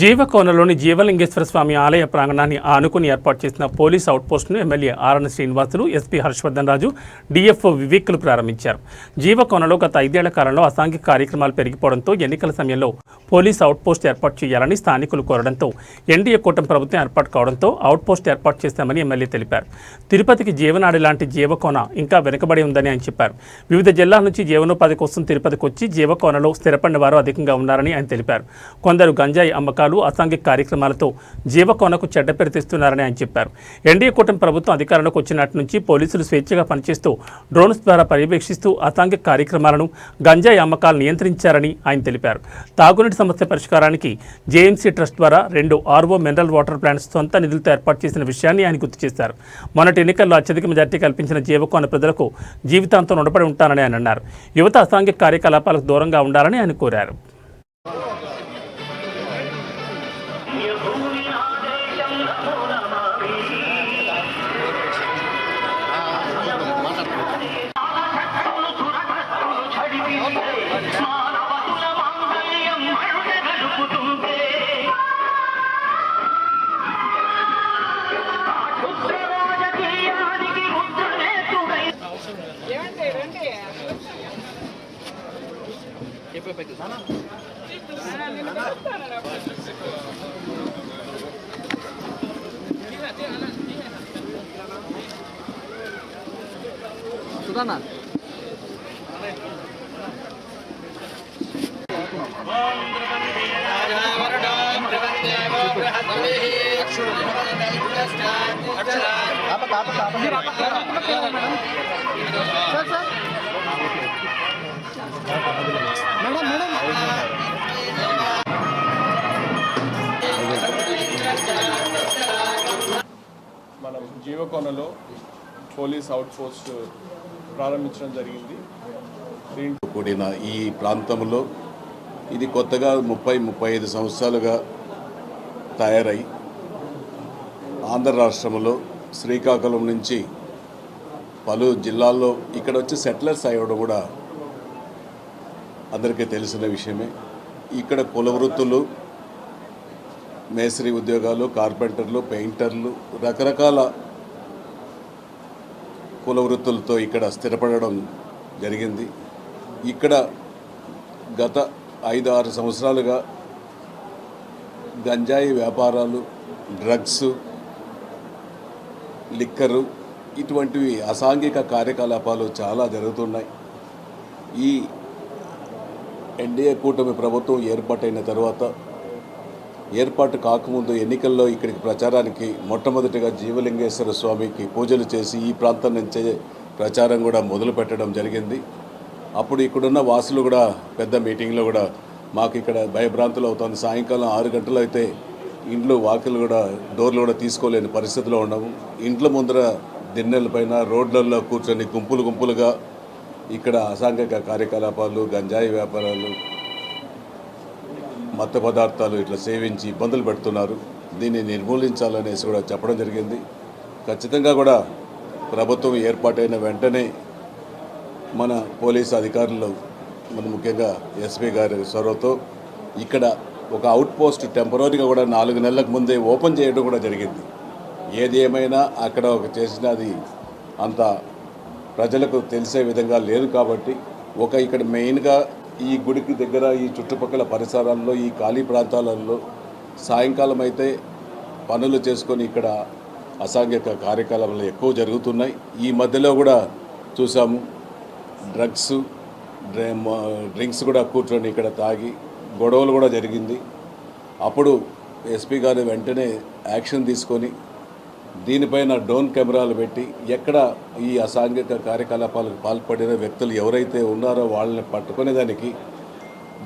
జీవకోనలోని జీవలింగేశ్వర స్వామి ఆలయ ప్రాంగణాన్ని ఆనుకుని ఏర్పాటు చేసిన పోలీస్ అవుట్పోస్టును MLA RN Srinivasulu, SP Harshavardhan Raju, DFO వివేక్లు ప్రారంభించారు. జీవకోనలో గత 5 ఏళ్ల కాలంలో అసాంఘిక కార్యక్రమాలు పెరిగిపోవడంతో ఎన్నికల సమయంలో పోలీస్ అవుట్పోస్ట్ ఏర్పాటు చేయాలని స్థానికులు కోరడంతో ఎన్డీఏ కూటమి ప్రభుత్వం ఏర్పాటు కావడంతో అవుట్పోస్ట్ ఏర్పాటు చేస్తామని ఎమ్మెల్యే తెలిపారు. తిరుపతికి జీవనాడి లాంటి జీవకోన ఇంకా వెనుకబడి ఉందని ఆయన చెప్పారు. వివిధ జిల్లాల నుంచి జీవనోపాధి కోసం తిరుపతికి వచ్చి జీవకోనలో స్థిరపడిన వారు అధికంగా ఉన్నారని ఆయన తెలిపారు. కొందరు గంజాయి అమ్మకాలు, అసాంఘిక కార్యక్రమాలతో జీవకోనకు చెడ్డ పేరు తెస్తున్నారని ఆయన చెప్పారు. ఎన్డీఏ కూటమి ప్రభుత్వం అధికారంలోకి వచ్చినట్టు నుంచి పోలీసులు స్వేచ్ఛగా పనిచేస్తూ డ్రోన్స్ ద్వారా పర్యవేక్షిస్తూ అసాంఘిక కార్యక్రమాలను, గంజాయి అమ్మకాలను నియంత్రించారని ఆయన తెలిపారు. తాగునీటి సమస్య పరిష్కారానికి జేఎంసీ ట్రస్ట్ ద్వారా 2 RO మినరల్ వాటర్ ప్లాంట్స్ సొంత నిధులతో ఏర్పాటు చేసిన విషయాన్ని ఆయన గుర్తు చేశారు. మొన్నటి ఎన్నికల్లో అత్యధిక మెజార్టీ కల్పించిన జీవకోన ప్రజలకు జీవితాంతం రుణపడి ఉంటారని ఆయన అన్నారు. యువత అసాంఘిక కార్యకలాపాలకు దూరంగా ఉండాలని ఆయన కోరారు. సుధానా మనం జీవకోనలో పోలీస్ అవుట్ పోస్ట్ ప్రారంభించడం జరిగింది. కూడిన ఈ ప్రాంతంలో ఇది కొత్తగా 30-35 సంవత్సరాలుగా తయారై ఆంధ్ర రాష్ట్రంలో శ్రీకాకుళం నుంచి పలు జిల్లాల్లో ఇక్కడ వచ్చి సెటిలర్స్ అయ్యడం కూడా అందరికీ తెలిసిన విషయమే. ఇక్కడ కుల వృత్తులు, మేస్త్రీ ఉద్యోగాలు, కార్పెంటర్లు, పెయింటర్లు, రకరకాల కుల వృత్తులతో ఇక్కడ స్థిరపడడం జరిగింది. ఇక్కడ గత 5-6 సంవత్సరాలుగా గంజాయి వ్యాపారాలు, డ్రగ్స్, లిక్కరు ఇటువంటివి అసాంఘిక కార్యకలాపాలు చాలా జరుగుతున్నాయి. ఈ ఎన్డీఏ కూటమి ప్రభుత్వం ఏర్పాటైన తర్వాత ఏర్పాటు కాకముందు ఎన్నికల్లో ఇక్కడికి ప్రచారానికి మొట్టమొదటిగా జీవలింగేశ్వర స్వామికి పూజలు చేసి ఈ ప్రాంతం నుంచే ప్రచారం కూడా మొదలు పెట్టడం జరిగింది. అప్పుడు ఇక్కడున్న వాసులు కూడా పెద్ద మీటింగ్లో కూడా మాకు ఇక్కడ భయభ్రాంతులు అవుతుంది. సాయంకాలం 6 గంటలు అయితే ఇంట్లో వాకిలు కూడా డోర్లు కూడా తీసుకోలేని పరిస్థితిలో ఉన్నాము. ఇంట్ల ముందర దిన్నెలపైన రోడ్లలో కూర్చొని గుంపులు గుంపులుగా ఇక్కడ అసాంఘిక కార్యకలాపాలు, గంజాయి వ్యాపారాలు, మత్తు పదార్థాలు ఇట్లా సేవించి ఇబ్బందులు పెడుతున్నారు. దీన్ని నిర్మూలించాలనేసి కూడా చెప్పడం జరిగింది. ఖచ్చితంగా కూడా ప్రభుత్వం ఏర్పాటైన వెంటనే మన పోలీసు అధికారులు, మన ముఖ్యంగా ఎస్పీ గారి చొరవతో ఇక్కడ ఒక అవుట్ పోస్ట్ టెంపరీగా కూడా 4 నెలలకు ముందే ఓపెన్ చేయడం కూడా జరిగింది. ఏది ఏమైనా అక్కడ ఒక చేసినది అంత ప్రజలకు తెలిసే విధంగా లేదు కాబట్టి ఇక్కడ మెయిన్గా ఈ గుడికి దగ్గర ఈ చుట్టుపక్కల పరిసరాల్లో ఈ ఖాళీ ప్రాంతాలలో సాయంకాలం అయితే పనులు చేసుకొని ఇక్కడ అసాంఘిక కార్యకలాపాలు ఎక్కువ జరుగుతున్నాయి. ఈ మధ్యలో కూడా చూసాము డ్రింక్స్ కూడా కూర్చొని ఇక్కడ తాగి గొడవలు కూడా జరిగింది. అప్పుడు ఎస్పీ గారు వెంటనే యాక్షన్ తీసుకొని దీనిపైన డ్రోన్ కెమెరాలు పెట్టి ఎక్కడ ఈ అసాంఘిక కార్యకలాపాలకు పాల్పడిన వ్యక్తులు ఎవరైతే ఉన్నారో వాళ్ళని పట్టుకునేదానికి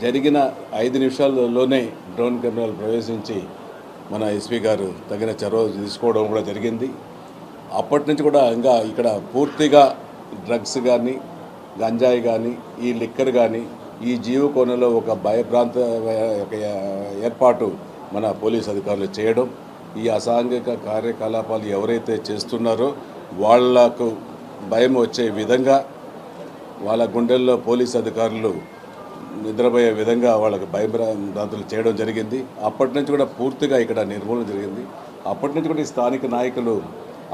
జరిగిన 5 నిమిషాల్లోనే డ్రోన్ కెమెరాలు ప్రవేశించి మన ఎస్పీ గారు తగిన చొరవ తీసుకోవడం కూడా జరిగింది. అప్పటి నుంచి కూడా ఇంకా ఇక్కడ పూర్తిగా డ్రగ్స్ కానీ, గంజాయి కానీ, ఈ లిక్కర్ కానీ ఈ జీవకోనలో ఒక భయభ్రాంత ఏర్పాటు మన పోలీస్ అధికారులు చేయడం, ఈ అసాంఘిక కార్యకలాపాలు ఎవరైతే చేస్తున్నారో వాళ్లకు భయం వచ్చే విధంగా వాళ్ళ గుండెల్లో పోలీస్ అధికారులు నిద్రపోయే విధంగా వాళ్ళకి భయభ్రాంతులు చేయడం జరిగింది. అప్పటి నుంచి కూడా పూర్తిగా ఇక్కడ నిర్మూలన జరిగింది. అప్పటి నుంచి కూడా ఈ స్థానిక నాయకులు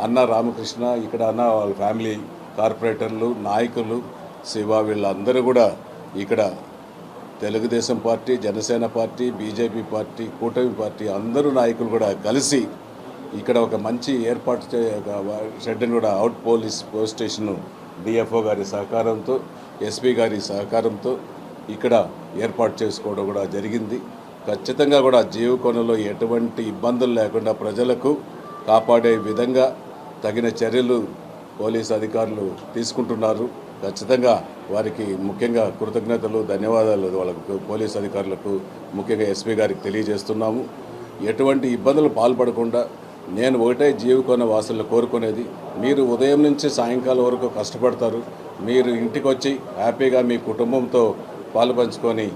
అన్న రామకృష్ణ, ఇక్కడ అన్న వాళ్ళ ఫ్యామిలీ, కార్పొరేటర్లు, నాయకులు, శివ వీళ్ళందరూ కూడా ఇక్కడ Telugu Desam party, Janasena party, BJP party, కూటమి పార్టీ అందరూ నాయకులు కూడా కలిసి ఇక్కడ ఒక మంచి ఏర్పాటు షెడ్ని కూడా అవుట్ పోలీస్ స్టేషన్ డిఎఫ్ఓ గారి సహకారంతో, ఎస్పీ గారి సహకారంతో ఇక్కడ ఏర్పాటు చేసుకోవడం కూడా జరిగింది. ఖచ్చితంగా కూడా జీవకోణంలో ఎటువంటి ఇబ్బందులు లేకుండా ప్రజలకు కాపాడే విధంగా తగిన చర్యలు పోలీసు అధికారులు తీసుకుంటున్నారు. ఖచ్చితంగా వారికి ముఖ్యంగా కృతజ్ఞతలు, ధన్యవాదాలు వాళ్ళకు పోలీసు అధికారులకు, ముఖ్యంగా ఎస్పీ గారికి తెలియజేస్తున్నాము. ఎటువంటి ఇబ్బందులు పాల్పడకుండా నేను ఒకటే జీవకోణ వాసులను కోరుకునేది, మీరు ఉదయం నుంచి సాయంకాలం వరకు కష్టపడతారు. మీరు ఇంటికి వచ్చి హ్యాపీగా మీ కుటుంబంతో పాలు పంచుకొని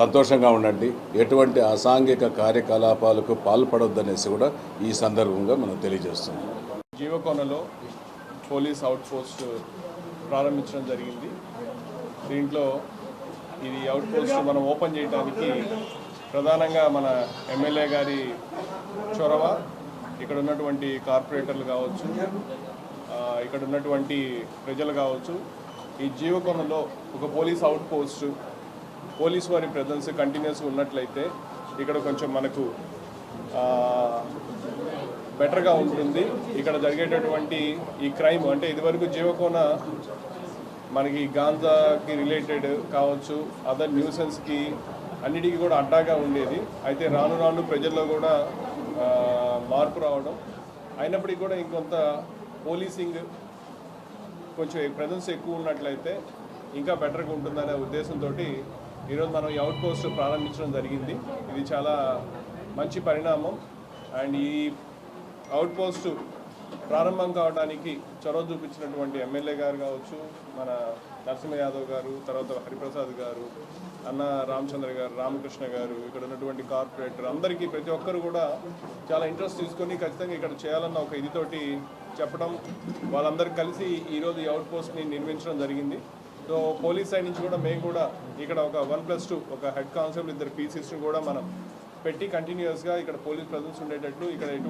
సంతోషంగా ఉండండి. ఎటువంటి అసాంఘిక కార్యకలాపాలకు పాల్పడొద్దనేసి కూడా ఈ సందర్భంగా మనం తెలియజేస్తున్నాం. జీవకోనలో పోలీస్ అవుట్ పోస్ట్ ప్రారంభించడం జరిగింది. దీంట్లో ఇది అవుట్ పోస్ట్ మనం ఓపెన్ చేయడానికి ప్రధానంగా మన ఎమ్మెల్యే గారి చొరవ, ఇక్కడ ఉన్నటువంటి కార్పొరేటర్లు కావచ్చు, ఇక్కడ ఉన్నటువంటి ప్రజలు కావచ్చు, ఈ జీవకోణంలో ఒక పోలీస్ అవుట్ పోస్ట్, పోలీస్ వారి ప్రెజెన్స్ కంటిన్యూస్గా ఉన్నట్లయితే ఇక్కడ కొంచెం మనకు బెటర్గా ఉంటుంది. ఇక్కడ జరిగేటటువంటి ఈ క్రైమ్ అంటే ఇదివరకు జీవకోణ మనకి గాంజాకి రిలేటెడ్ కావచ్చు, అదర్ న్యూసెన్స్కి అన్నిటికీ కూడా అడ్డాగా ఉండేది. అయితే రాను రాను ప్రజల్లో కూడా మార్పు రావడం, అయినప్పటికీ కూడా ఇంకొంత పోలీసింగ్ కొంచెం ప్రెజెన్స్ ఎక్కువ ఉన్నట్లయితే ఇంకా బెటర్గా ఉంటుందనే ఉద్దేశంతో ఈరోజు మనం ఈ అవుట్ పోస్ట్ ప్రారంభించడం జరిగింది. ఇది చాలా మంచి పరిణామం. అండ్ ఈ అవుట్ పోస్ట్ ప్రారంభం కావడానికి చొరవ చూపించినటువంటి ఎమ్మెల్యే గారు కావచ్చు, మన నరసింహ యాదవ్ గారు, తర్వాత హరిప్రసాద్ గారు, అన్న రామచంద్ర గారు, రామకృష్ణ గారు, ఇక్కడ ఉన్నటువంటి కార్పొరేటర్ అందరికీ ప్రతి ఒక్కరు కూడా చాలా ఇంట్రెస్ట్ తీసుకొని ఖచ్చితంగా ఇక్కడ చేయాలన్న ఒక ఇదితోటి చెప్పడం, వాళ్ళందరూ కలిసి ఈరోజు ఈ అవుట్ పోస్ట్ని నిర్మించడం జరిగింది. సో పోలీస్ సైడ్ నుంచి కూడా మేము కూడా ఇక్కడ ఒక 1+2 ఒక హెడ్ కానిస్టేబుల్, 2 పీసీస్ని కూడా మనం పెట్టి కంటిన్యూస్గా ఇక్కడ పోలీస్ ప్రజెన్స్ ఉండేటట్లు ఇక్కడ ఎటువంటి